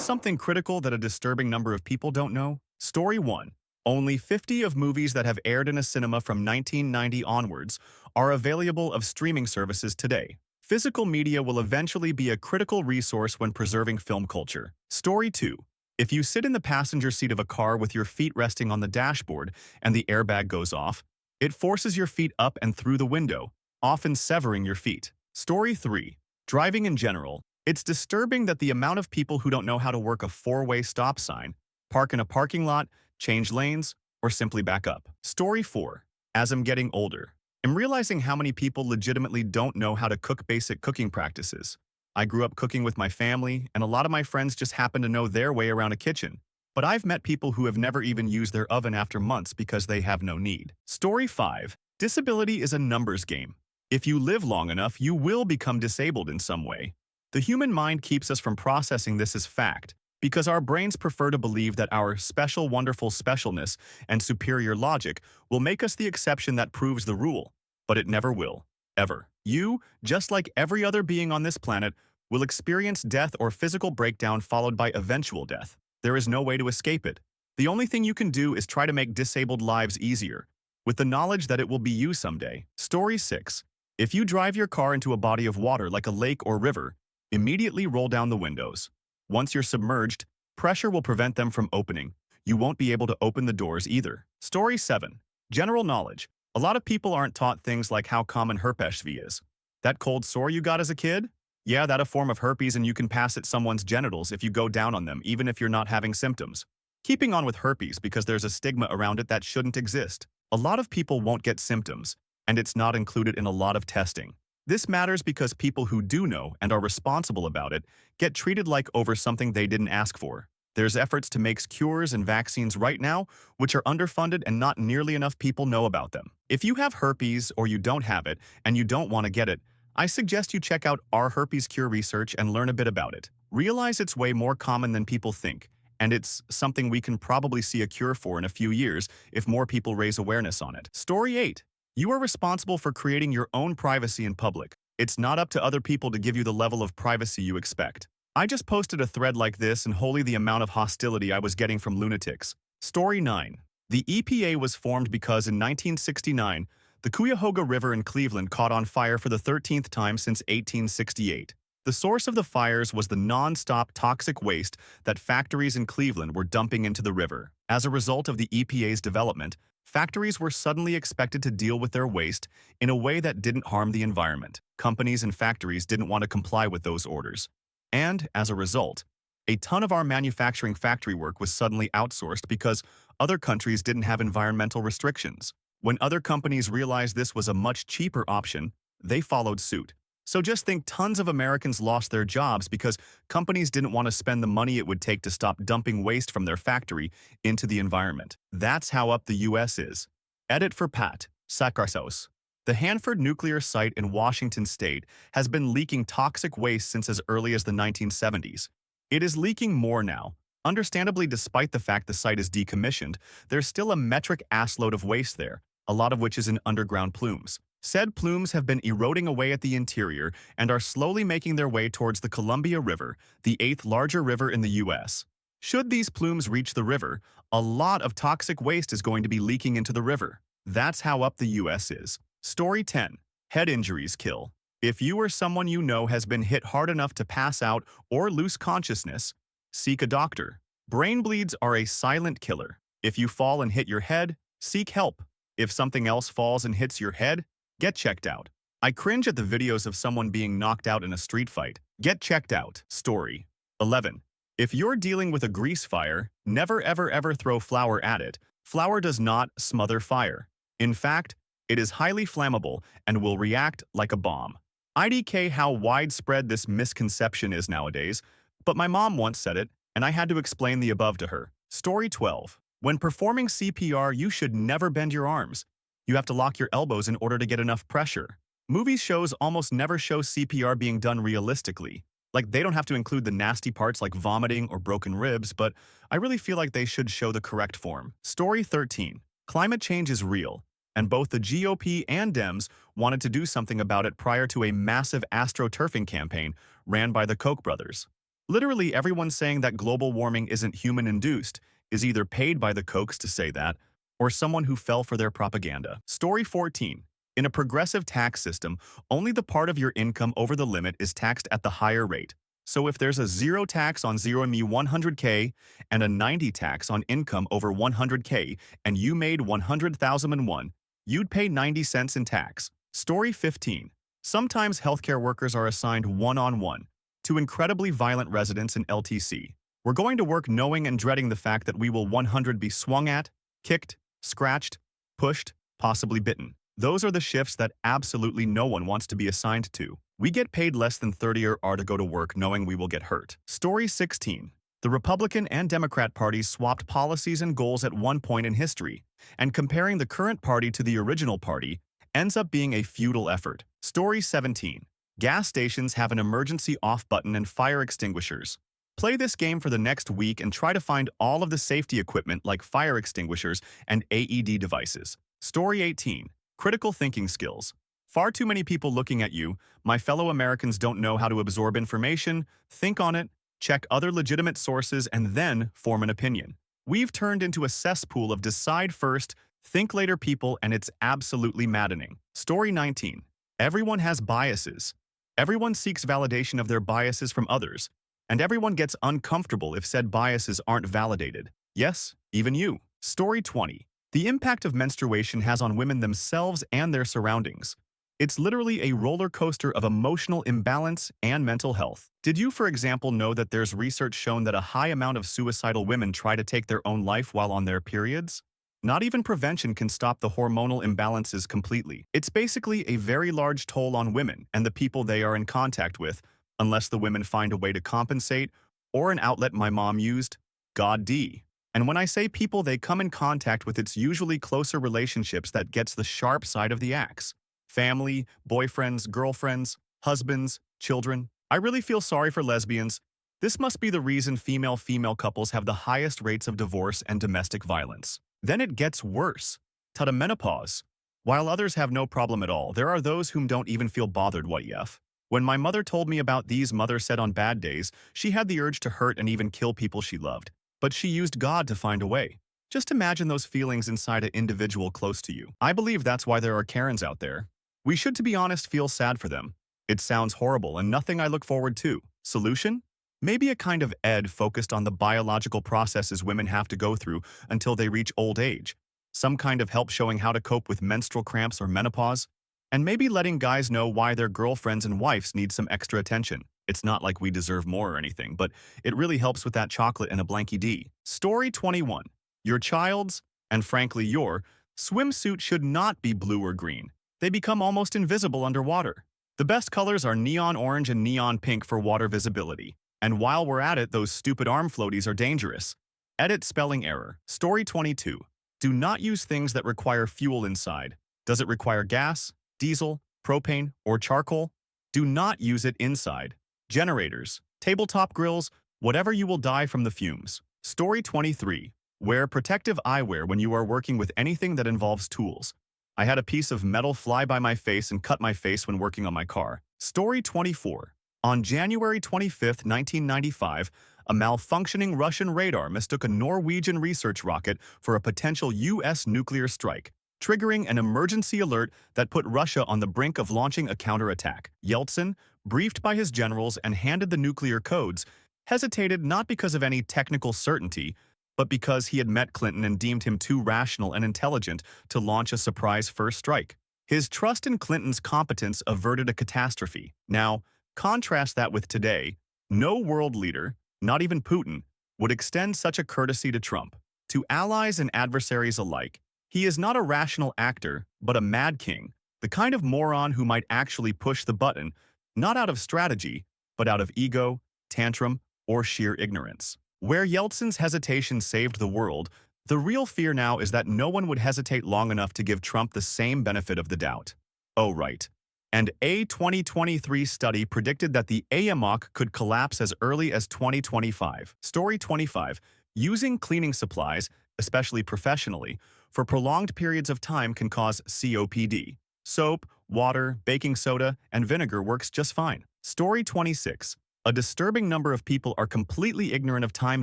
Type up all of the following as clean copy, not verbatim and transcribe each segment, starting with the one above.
something critical that a disturbing number of people don't know? Story 1. Only 50 of movies that have aired in a cinema from 1990 onwards are available of streaming services today. Physical media will eventually be a critical resource when preserving film culture. Story 2. If you sit in the passenger seat of a car with your feet resting on the dashboard and the airbag goes off, it forces your feet up and through the window, often severing your feet. Story 3. Driving in general. It's disturbing that the amount of people who don't know how to work a four-way stop sign, park in a parking lot, change lanes, or simply back up. Story 4. As I'm getting older, I'm realizing how many people legitimately don't know how to cook basic cooking practices. I grew up cooking with my family, and a lot of my friends just happen to know their way around a kitchen. But I've met people who have never even used their oven after months because they have no need. Story 5. Disability is a numbers game. If you live long enough, you will become disabled in some way. The human mind keeps us from processing this as fact, because our brains prefer to believe that our special, wonderful specialness and superior logic will make us the exception that proves the rule. But it never will. Ever. You, just like every other being on this planet, will experience death or physical breakdown followed by eventual death. There is no way to escape it. The only thing you can do is try to make disabled lives easier, with the knowledge that it will be you someday. Story 6. If you drive your car into a body of water like a lake or river, immediately roll down the windows. Once you're submerged, pressure will prevent them from opening. You won't be able to open the doors either. Story 7. General knowledge. A lot of people aren't taught things like how common herpes is. That cold sore you got as a kid? Yeah, that's a form of herpes, and you can pass it someone's genitals if you go down on them, even if you're not having symptoms. Keeping on with herpes because there's a stigma around it that shouldn't exist. A lot of people won't get symptoms, and it's not included in a lot of testing. This matters because people who do know and are responsible about it get treated like over something they didn't ask for. There's efforts to make cures and vaccines right now, which are underfunded and not nearly enough people know about them. If you have herpes or you don't have it and you don't want to get it, I suggest you check out our herpes cure research and learn a bit about it. Realize it's way more common than people think, and it's something we can probably see a cure for in a few years if more people raise awareness on it. Story 8. You are responsible for creating your own privacy in public. It's not up to other people to give you the level of privacy you expect. I just posted a thread like this and holy the amount of hostility I was getting from lunatics. Story 9. The EPA was formed because in 1969, the Cuyahoga River in Cleveland caught on fire for the 13th time since 1868. The source of the fires was the non-stop toxic waste that factories in Cleveland were dumping into the river. As a result of the EPA's development, factories were suddenly expected to deal with their waste in a way that didn't harm the environment. Companies and factories didn't want to comply with those orders. And, as a result, a ton of our manufacturing factory work was suddenly outsourced because other countries didn't have environmental restrictions. When other companies realized this was a much cheaper option, they followed suit. So just think tons of Americans lost their jobs because companies didn't want to spend the money it would take to stop dumping waste from their factory into the environment. That's how up the US is. Edit for Pat. Sakarsos. The Hanford nuclear site in Washington state has been leaking toxic waste since as early as the 1970s. It is leaking more now. Understandably, despite the fact the site is decommissioned, there's still a metric assload of waste there, a lot of which is in underground plumes. Said plumes have been eroding away at the interior and are slowly making their way towards the Columbia River, the 8th larger river in the U.S. Should these plumes reach the river, a lot of toxic waste is going to be leaking into the river. That's how up the U.S. is. Story 10. Head injuries kill. If you or someone you know has been hit hard enough to pass out or lose consciousness, seek a doctor. Brain bleeds are a silent killer. If you fall and hit your head, seek help. If something else falls and hits your head, get checked out. I cringe at the videos of someone being knocked out in a street fight. Get checked out. Story 11. If you're dealing with a grease fire, never ever ever throw flour at it. Flour does not smother fire. In fact, it is highly flammable and will react like a bomb. IDK how widespread this misconception is nowadays, but my mom once said it, and I had to explain the above to her. Story 12. When performing CPR, you should never bend your arms. You have to lock your elbows in order to get enough pressure. Movie shows almost never show CPR being done realistically. Like, they don't have to include the nasty parts like vomiting or broken ribs, but I really feel like they should show the correct form. Story 13. Climate change is real, and both the GOP and Dems wanted to do something about it prior to a massive astroturfing campaign ran by the Koch brothers. Literally everyone saying that global warming isn't human-induced is either paid by the Kochs to say that, or someone who fell for their propaganda. Story 14. In a progressive tax system, only the part of your income over the limit is taxed at the higher rate. So if there's a zero tax on 0 me 100K and a 90 tax on income over 100K and you made 100,001, you'd pay 90 cents in tax. Story 15. Sometimes healthcare workers are assigned one-on-one to incredibly violent residents in LTC. We're going to work knowing and dreading the fact that we will 100 be swung at, kicked, scratched, pushed, possibly bitten. Those are the shifts that absolutely no one wants to be assigned to. We get paid less than 30 or to go to work knowing we will get hurt. Story 16. The Republican and Democrat parties swapped policies and goals at one point in history, and comparing the current party to the original party ends up being a futile effort. Story 17. Gas stations have an emergency off button and fire extinguishers. Play this game for the next week and try to find all of the safety equipment like fire extinguishers and AED devices. Story 18. Critical thinking skills. Far too many people looking at you, my fellow Americans don't know how to absorb information, think on it, check other legitimate sources, and then form an opinion. We've turned into a cesspool of decide first, think later people, and it's absolutely maddening. Story 19. Everyone has biases. Everyone seeks validation of their biases from others, and everyone gets uncomfortable if said biases aren't validated. Yes, even you. Story 20. The impact of menstruation has on women themselves and their surroundings. It's literally a roller coaster of emotional imbalance and mental health. Did you, for example, know that there's research shown that a high amount of suicidal women try to take their own life while on their periods? Not even prevention can stop the hormonal imbalances completely. It's basically a very large toll on women and the people they are in contact with, unless the women find a way to compensate, or an outlet my mom used, God D. And when I say people they come in contact with, it's usually closer relationships that gets the sharp side of the axe. Family, boyfriends, girlfriends, husbands, children. I really feel sorry for lesbians. This must be the reason female-female couples have the highest rates of divorce and domestic violence. Then it gets worse. To menopause. While others have no problem at all, there are those whom don't even feel bothered what yef. When my mother told me about these, mother said on bad days, she had the urge to hurt and even kill people she loved. But she used God to find a way. Just imagine those feelings inside an individual close to you. I believe that's why there are Karens out there. We should, to be honest, feel sad for them. It sounds horrible and nothing I look forward to. Solution? Maybe a kind of ed focused on the biological processes women have to go through until they reach old age. Some kind of help showing how to cope with menstrual cramps or menopause. And maybe letting guys know why their girlfriends and wives need some extra attention. It's not like we deserve more or anything, but it really helps with that chocolate and a blanky D. Story 21. Your child's, and frankly your, swimsuit should not be blue or green. They become almost invisible underwater. The best colors are neon orange and neon pink for water visibility. And while we're at it, those stupid arm floaties are dangerous. Edit spelling error. Story 22. Do not use things that require fuel inside. Does it require gas, diesel, propane, or charcoal? Do not use it inside. Generators, tabletop grills, whatever, you will die from the fumes. Story 23. Wear protective eyewear when you are working with anything that involves tools. I had a piece of metal fly by my face and cut my face when working on my car. Story 24. On January 25, 1995, a malfunctioning Russian radar mistook a Norwegian research rocket for a potential U.S. nuclear strike, triggering an emergency alert that put Russia on the brink of launching a counterattack. Yeltsin, briefed by his generals and handed the nuclear codes, hesitated not because of any technical certainty, but because he had met Clinton and deemed him too rational and intelligent to launch a surprise first strike. His trust in Clinton's competence averted a catastrophe. Now, contrast that with today. No world leader, not even Putin, would extend such a courtesy to Trump. To allies and adversaries alike, he is not a rational actor, but a mad king, the kind of moron who might actually push the button, not out of strategy, but out of ego, tantrum, or sheer ignorance. Where Yeltsin's hesitation saved the world, the real fear now is that no one would hesitate long enough to give Trump the same benefit of the doubt. Oh, right. And a 2023 study predicted that the AMOC could collapse as early as 2025. Story 25. Using cleaning supplies, especially professionally, for prolonged periods of time can cause COPD. Soap, water, baking soda, and vinegar works just fine. Story 26. A disturbing number of people are completely ignorant of time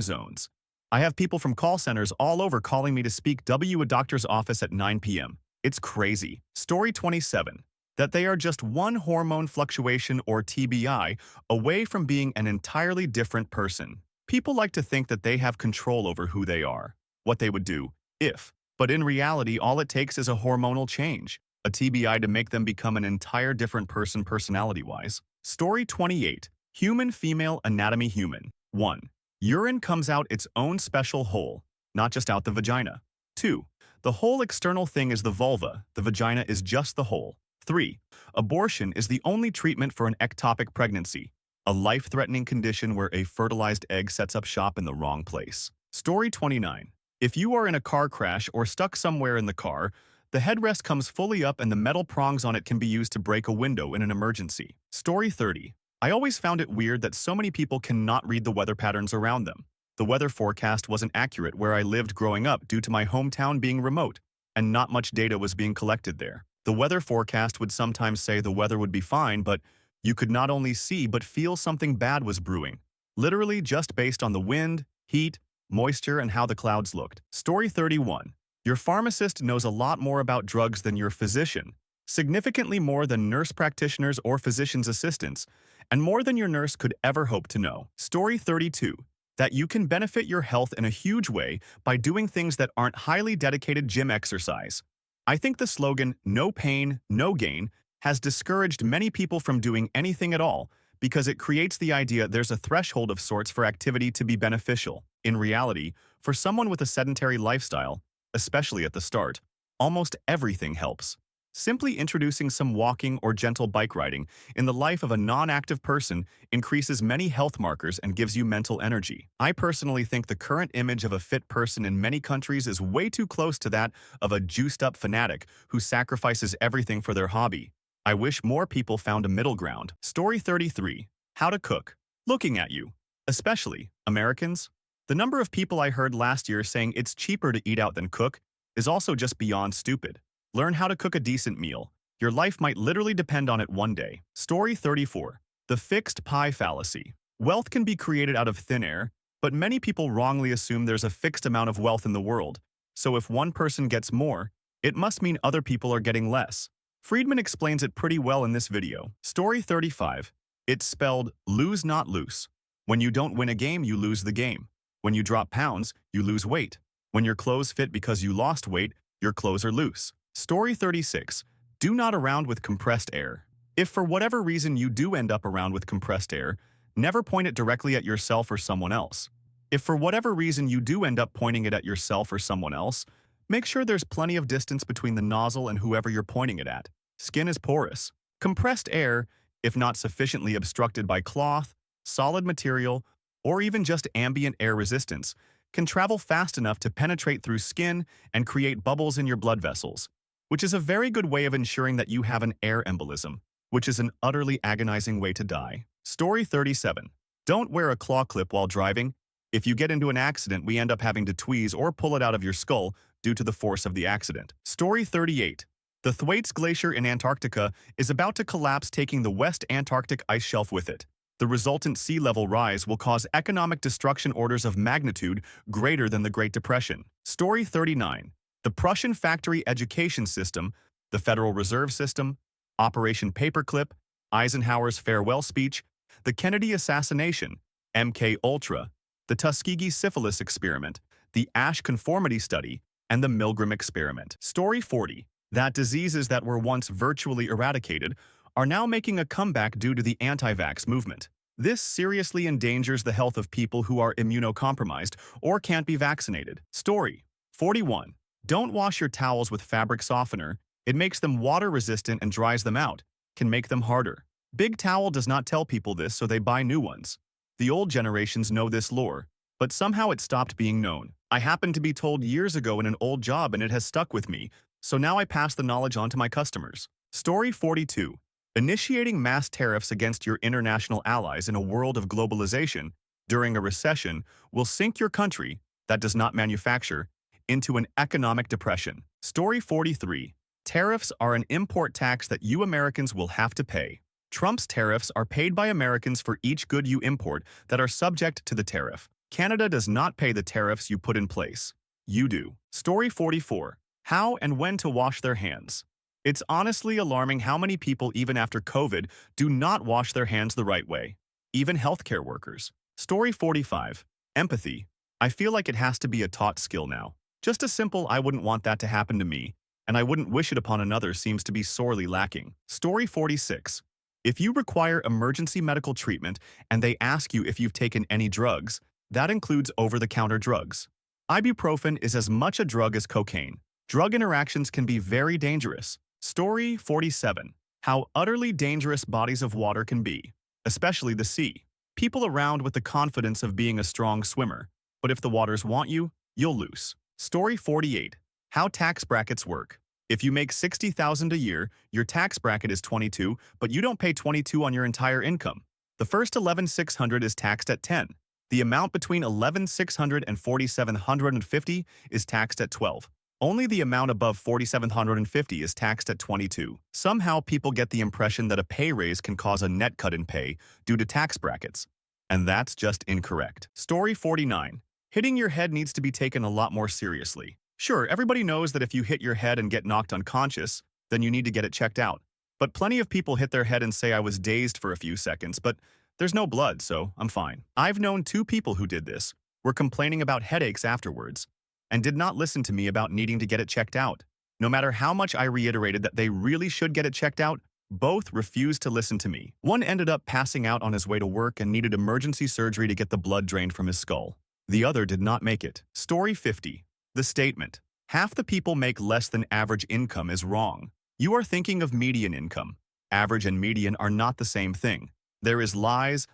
zones. I have people from call centers all over calling me to speak to a doctor's office at 9 p.m. It's crazy. Story 27. That they are just one hormone fluctuation or TBI away from being an entirely different person. People like to think that they have control over who they are, what they would do, if. But in reality, all it takes is a hormonal change, a TBI to make them become an entire different person personality-wise. Story 28. Human female anatomy human. 1. Urine comes out its own special hole, not just out the vagina. 2. The whole external thing is the vulva, the vagina is just the hole. 3. Abortion is the only treatment for an ectopic pregnancy, a life-threatening condition where a fertilized egg sets up shop in the wrong place. Story 29. If you are in a car crash or stuck somewhere in the car, the headrest comes fully up and the metal prongs on it can be used to break a window in an emergency. Story 30. I always found it weird that so many people cannot read the weather patterns around them. The weather forecast wasn't accurate where I lived growing up due to my hometown being remote, and not much data was being collected there. The weather forecast would sometimes say the weather would be fine, but you could not only see but feel something bad was brewing. Literally just based on the wind, heat, moisture, and how the clouds looked. Story 31. Your pharmacist knows a lot more about drugs than your physician, significantly more than nurse practitioners or physician's assistants, and more than your nurse could ever hope to know. Story 32. That you can benefit your health in a huge way by doing things that aren't highly dedicated gym exercise. I think the slogan, "No pain, no gain," has discouraged many people from doing anything at all because it creates the idea there's a threshold of sorts for activity to be beneficial. In reality, for someone with a sedentary lifestyle, especially at the start, almost everything helps. Simply introducing some walking or gentle bike riding in the life of a non-active person increases many health markers and gives you mental energy. I personally think the current image of a fit person in many countries is way too close to that of a juiced-up fanatic who sacrifices everything for their hobby. I wish more people found a middle ground. Story 33. How to cook. Looking at you. Especially Americans. The number of people I heard last year saying it's cheaper to eat out than cook is also just beyond stupid. Learn how to cook a decent meal. Your life might literally depend on it one day. Story 34. The fixed pie fallacy. Wealth can be created out of thin air, but many people wrongly assume there's a fixed amount of wealth in the world. So if one person gets more, it must mean other people are getting less. Friedman explains it pretty well in this video. Story 35. It's spelled lose not loose. When you don't win a game, you lose the game. When you drop pounds, you lose weight. When your clothes fit because you lost weight, your clothes are loose. Story 36. Do not around with compressed air. If for whatever reason you do end up around with compressed air, never point it directly at yourself or someone else. If for whatever reason you do end up pointing it at yourself or someone else, make sure there's plenty of distance between the nozzle and whoever you're pointing it at. Skin is porous. Compressed air, if not sufficiently obstructed by cloth, solid material, or even just ambient air resistance, can travel fast enough to penetrate through skin and create bubbles in your blood vessels, which is a very good way of ensuring that you have an air embolism, which is an utterly agonizing way to die. Story 37. Don't wear a claw clip while driving. If you get into an accident, we end up having to tweeze or pull it out of your skull due to the force of the accident. Story 38. The Thwaites Glacier in Antarctica is about to collapse, taking the West Antarctic ice shelf with it. The resultant sea level rise will cause economic destruction orders of magnitude greater than the Great Depression. Story 39. The Prussian factory education system, the Federal Reserve System, Operation Paperclip, Eisenhower's farewell speech, the Kennedy assassination, MK Ultra, the Tuskegee syphilis experiment, the Asch conformity study, and the Milgram experiment. Story 40. That diseases that were once virtually eradicated are now making a comeback due to the anti-vax movement. This seriously endangers the health of people who are immunocompromised or can't be vaccinated. Story 41. Don't wash your towels with fabric softener. It makes them water-resistant and dries them out, can make them harder. Big Towel does not tell people this, so they buy new ones. The old generations know this lore, but somehow it stopped being known. I happened to be told years ago in an old job and it has stuck with me, so now I pass the knowledge on to my customers. Story 42. Initiating mass tariffs against your international allies in a world of globalization during a recession will sink your country, that does not manufacture, into an economic depression. Story 43. Tariffs are an import tax that you Americans will have to pay. Trump's tariffs are paid by Americans for each good you import that are subject to the tariff. Canada does not pay the tariffs you put in place. You do. Story 44. How and when to wash their hands. It's honestly alarming how many people, even after COVID, do not wash their hands the right way. Even healthcare workers. Story 45. Empathy. I feel like it has to be a taught skill now. Just a simple "I wouldn't want that to happen to me, and I wouldn't wish it upon another" seems to be sorely lacking. Story 46. If you require emergency medical treatment and they ask you if you've taken any drugs, that includes over-the-counter drugs. Ibuprofen is as much a drug as cocaine. Drug interactions can be very dangerous. Story 47. How utterly dangerous bodies of water can be, especially the sea. People around with the confidence of being a strong swimmer, but if the waters want you, you'll lose. Story 48. How tax brackets work. If you make $60,000 a year, your tax bracket is 22, but you don't pay 22 on your entire income. The first $11,600 is taxed at 10. The amount between $11,600 and $4,750 is taxed at 12. Only the amount above $4,750 is taxed at 22. Somehow people get the impression that a pay raise can cause a net cut in pay due to tax brackets. And that's just incorrect. Story 49. Hitting your head needs to be taken a lot more seriously. Sure, everybody knows that if you hit your head and get knocked unconscious, then you need to get it checked out. But plenty of people hit their head and say, "I was dazed for a few seconds, but there's no blood, so I'm fine." I've known 2 people who did this, were complaining about headaches afterwards, and did not listen to me about needing to get it checked out. No matter how much I reiterated that they really should get it checked out, both refused to listen to me. One ended up passing out on his way to work and needed emergency surgery to get the blood drained from his skull. The other did not make it. Story 50. The statement, "Half the people make less than average income," is wrong. You are thinking of median income. Average and median are not the same thing. There is lies,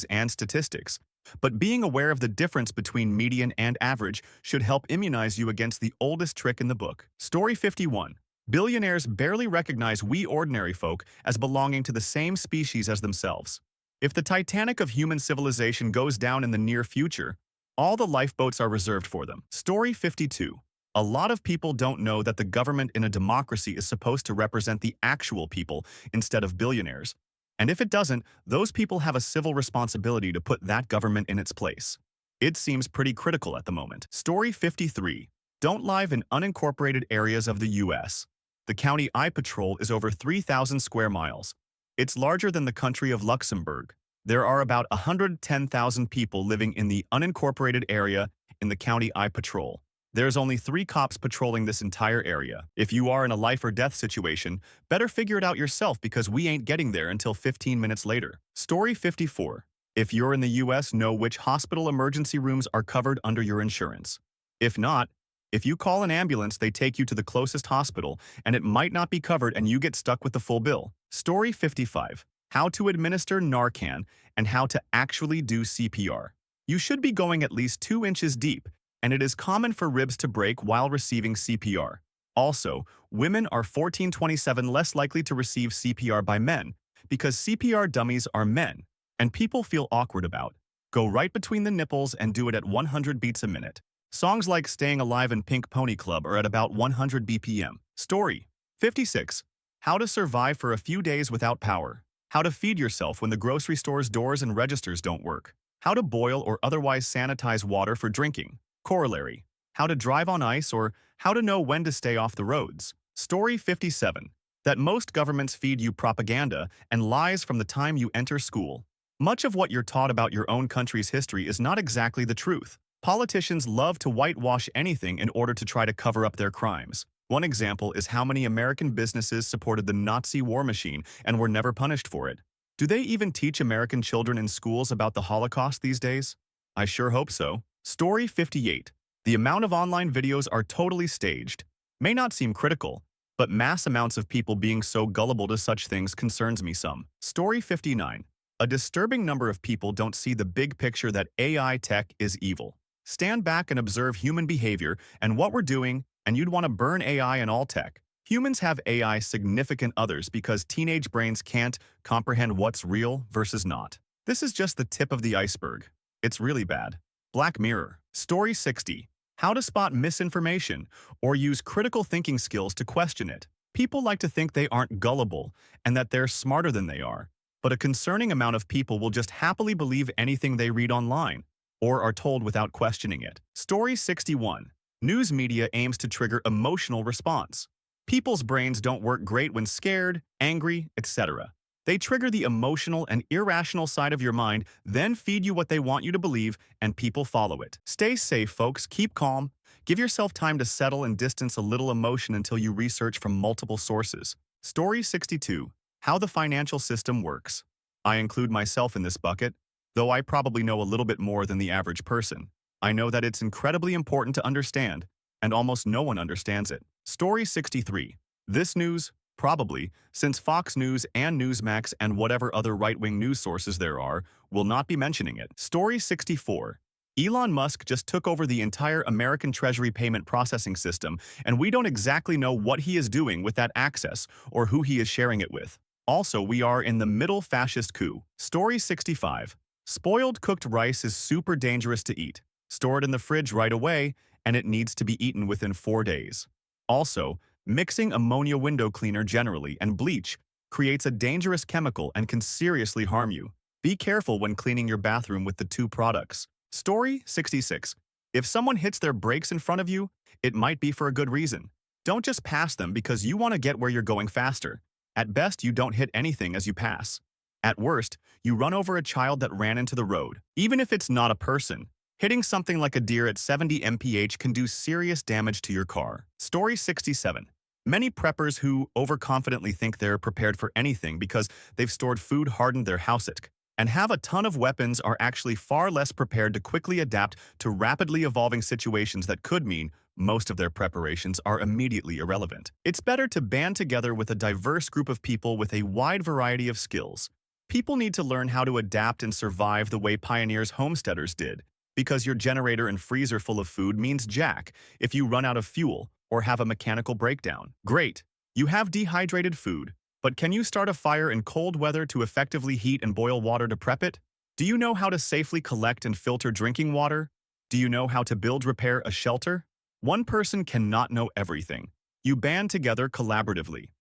and statistics. But being aware of the difference between median and average should help immunize you against the oldest trick in the book. Story 51. Billionaires barely recognize we ordinary folk as belonging to the same species as themselves. If the Titanic of human civilization goes down in the near future, all the lifeboats are reserved for them. Story 52. A lot of people don't know that the government in a democracy is supposed to represent the actual people instead of billionaires. And if it doesn't, those people have a civil responsibility to put that government in its place. It seems pretty critical at the moment. Story 53. Don't live in unincorporated areas of the U.S. The county I patrol is over 3,000 square miles. It's larger than the country of Luxembourg. There are about 110,000 people living in the unincorporated area in the county I patrol. There's only 3 cops patrolling this entire area. If you are in a life or death situation, better figure it out yourself because we ain't getting there until 15 minutes later. Story 54. If you're in the US, know which hospital emergency rooms are covered under your insurance. If not, if you call an ambulance, they take you to the closest hospital, and it might not be covered and you get stuck with the full bill. Story 55. How to administer Narcan and how to actually do CPR. You should be going at least 2 inches deep, and it is common for ribs to break while receiving CPR. Also, women are 1427 less likely to receive CPR by men because CPR dummies are men, and people feel awkward about. Go right between the nipples and do it at 100 beats a minute. Songs like "Staying Alive" and "Pink Pony Club" are at about 100 BPM. Story 56. How to survive for a few days without power. How to feed yourself when the grocery store's doors and registers don't work. How to boil or otherwise sanitize water for drinking. Corollary. How to drive on ice or how to know when to stay off the roads. Story 57. That most governments feed you propaganda and lies from the time you enter school. Much of what you're taught about your own country's history is not exactly the truth. Politicians love to whitewash anything in order to try to cover up their crimes. One example is how many American businesses supported the Nazi war machine and were never punished for it. Do they even teach American children in schools about the Holocaust these days? I sure hope so. Story 58. The amount of online videos are totally staged. May not seem critical, but mass amounts of people being so gullible to such things concerns me some. Story 59. A disturbing number of people don't see the big picture that AI tech is evil. Stand back and observe human behavior and what we're doing, and you'd want to burn AI and all tech. Humans have AI significant others because teenage brains can't comprehend what's real versus not. This is just the tip of the iceberg. It's really bad. Black Mirror. Story 60. How to spot misinformation or use critical thinking skills to question it. People like to think they aren't gullible and that they're smarter than they are. but a concerning amount of people will just happily believe anything they read online or are told without questioning it. Story 61. News media aims to trigger emotional response. People's brains don't work great when scared, angry, etc. They trigger the emotional and irrational side of your mind, then feed you what they want you to believe, and people follow it. Stay safe, folks. Keep calm. Give yourself time to settle and distance a little emotion until you research from multiple sources. Story 62. How the financial system works. I include myself in this bucket, though I probably know a little bit more than the average person. I know that it's incredibly important to understand, and almost no one understands it. Story 63. This news, probably, since Fox News and Newsmax and whatever other right-wing news sources there are, will not be mentioning it. Story 64. Elon Musk just took over the entire American Treasury payment processing system, and we don't exactly know what he is doing with that access or who he is sharing it with. Also, we are in the middle fascist coup. Story 65. Spoiled cooked rice is super dangerous to eat. Store it in the fridge right away, and it needs to be eaten within 4 days. Also, mixing ammonia window cleaner generally and bleach creates a dangerous chemical and can seriously harm you. Be careful when cleaning your bathroom with the two products. Story 66. If someone hits their brakes in front of you, it might be for a good reason. Don't just pass them because you want to get where you're going faster. At best, you don't hit anything as you pass. At worst, you run over a child that ran into the road. Even if it's not a person, hitting something like a deer at 70 mph can do serious damage to your car. Story 67. Many preppers who overconfidently think they're prepared for anything because they've stored food hardened their house at and have a ton of weapons are actually far less prepared to quickly adapt to rapidly evolving situations that could mean most of their preparations are immediately irrelevant. It's better to band together with a diverse group of people with a wide variety of skills. People need to learn how to adapt and survive the way pioneers homesteaders did, because your generator and freezer full of food means jack if you run out of fuel or have a mechanical breakdown. Great, you have dehydrated food, but can you start a fire in cold weather to effectively heat and boil water to prep it? Do you know how to safely collect and filter drinking water? Do you know how to repair a shelter? One person cannot know everything. You band together collaboratively.